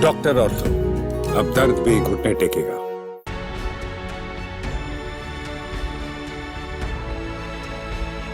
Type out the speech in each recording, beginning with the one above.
Doctor ortho, अब दर्द भी घुटने टेकेगा।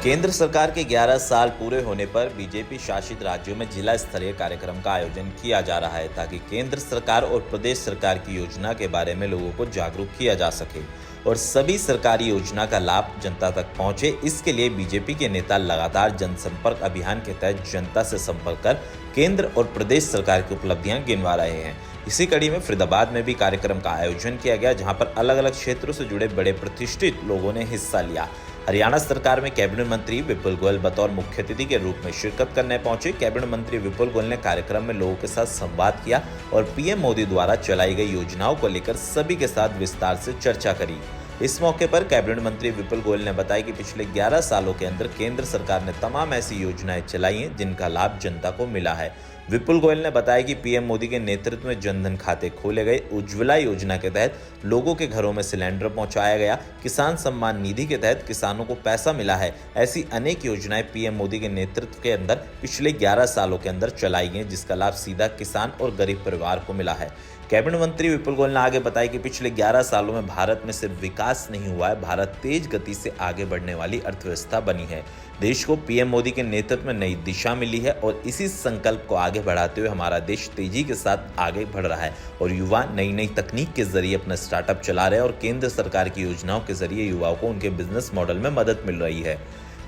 केंद्र सरकार के 11 साल पूरे होने पर बीजेपी शासित राज्यों में जिला स्तरीय कार्यक्रम का आयोजन किया जा रहा है ताकि केंद्र सरकार और प्रदेश सरकार की योजना के बारे में लोगों को जागरूक किया जा सके और सभी सरकारी योजना का लाभ जनता तक पहुंचे। इसके लिए बीजेपी के नेता लगातार जनसंपर्क अभियान के तहत जनता से संपर्क कर केंद्र और प्रदेश सरकार की उपलब्धियां गिनवा रहे हैं। इसी कड़ी में फरीदाबाद में भी कार्यक्रम का आयोजन किया गया, जहां पर अलग अलग क्षेत्रों से जुड़े बड़े प्रतिष्ठित लोगों ने हिस्सा लिया। हरियाणा सरकार में कैबिनेट मंत्री विपुल गोयल बतौर मुख्य अतिथि के रूप में शिरकत करने पहुंचे। कैबिनेट मंत्री विपुल गोयल ने कार्यक्रम में लोगों के साथ संवाद किया और पीएम मोदी द्वारा चलाई गई योजनाओं को लेकर सभी के साथ विस्तार से चर्चा करी। इस मौके पर कैबिनेट मंत्री विपुल गोयल ने बताया कि पिछले 11 सालों के अंदर केंद्र सरकार ने तमाम ऐसी योजनाएं चलाई हैं जिनका लाभ जनता को मिला है। विपुल गोयल ने बताया कि पीएम मोदी के नेतृत्व में जनधन खाते खोले गए, उज्ज्वला योजना के तहत लोगों के घरों में सिलेंडर पहुंचाया गया, किसान सम्मान निधि के तहत किसानों को पैसा मिला है। ऐसी अनेक योजनाएं पीएम मोदी के नेतृत्व के अंदर पिछले 11 सालों के अंदर चलाई गई, जिसका लाभ सीधा किसान और गरीब परिवार को मिला है। कैबिनेट मंत्री विपुल गोयल ने आगे बताया कि पिछले 11 सालों में भारत में सिर्फ विकास नहीं हुआ है, भारत तेज गति से आगे बढ़ने वाली अर्थव्यवस्था बनी है। देश को पीएम मोदी के नेतृत्व में नई दिशा मिली है और इसी संकल्प को आगे बढ़ाते हुए हमारा देश तेजी के साथ आगे बढ़ रहा है और युवा नई नई तकनीक के जरिए अपना स्टार्टअप चला रहे हैं और केंद्र सरकार की योजनाओं के जरिए युवाओं को उनके बिजनेस मॉडल में मदद मिल रही है।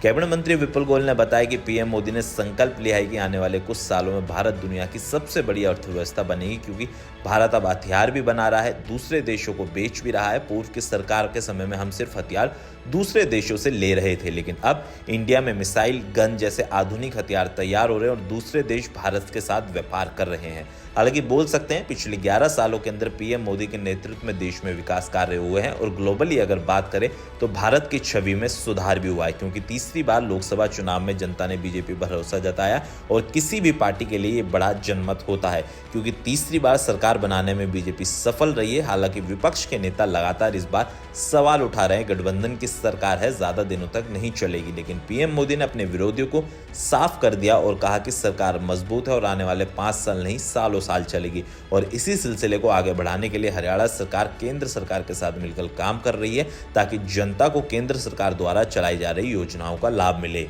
कैबिनेट मंत्री विपुल गोयल ने बताया कि पीएम मोदी ने संकल्प लिया है कि आने वाले कुछ सालों में भारत दुनिया की सबसे बड़ी अर्थव्यवस्था बनेगी, क्योंकि भारत अब हथियार भी बना रहा है, दूसरे देशों को बेच भी रहा है। पूर्व की सरकार के समय में हम सिर्फ हथियार दूसरे देशों से ले रहे थे, लेकिन अब इंडिया में मिसाइल, गन जैसे आधुनिक हथियार तैयार हो रहे हैं और दूसरे देश भारत के साथ व्यापार कर रहे हैं। हालांकि बोल सकते हैं पिछले 11 सालों के अंदर पीएम मोदी के नेतृत्व में देश में विकास कार्य हुए हैं और ग्लोबली अगर बात करें तो भारत की छवि में सुधार भी हुआ है, क्योंकि तीसरी बार लोकसभा चुनाव में जनता ने बीजेपी पर भरोसा जताया और किसी भी पार्टी के लिए ये बड़ा जनमत होता है, क्योंकि तीसरी बार सरकार बनाने में बीजेपी सफल रही है। हालांकि विपक्ष के नेता लगातार इस बार सवाल उठा रहे हैं, गठबंधन की सरकार है, ज्यादा दिनों तक नहीं चलेगी, लेकिन पीएम मोदी ने अपने विरोधियों को साफ कर दिया और कहा कि सरकार मजबूत है और आने वाले 5 साल नहीं सालों साल चलेगी और इसी सिलसिले को आगे बढ़ाने के लिए हरियाणा सरकार केंद्र सरकार के साथ मिलकर काम कर रही है ताकि जनता को केंद्र सरकार द्वारा चलाई जा रही योजनाओं का लाभ मिले।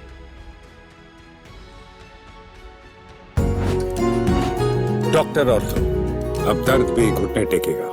डॉक्टर ऑर्थो, अब दर्द भी घुटने टेकेगा।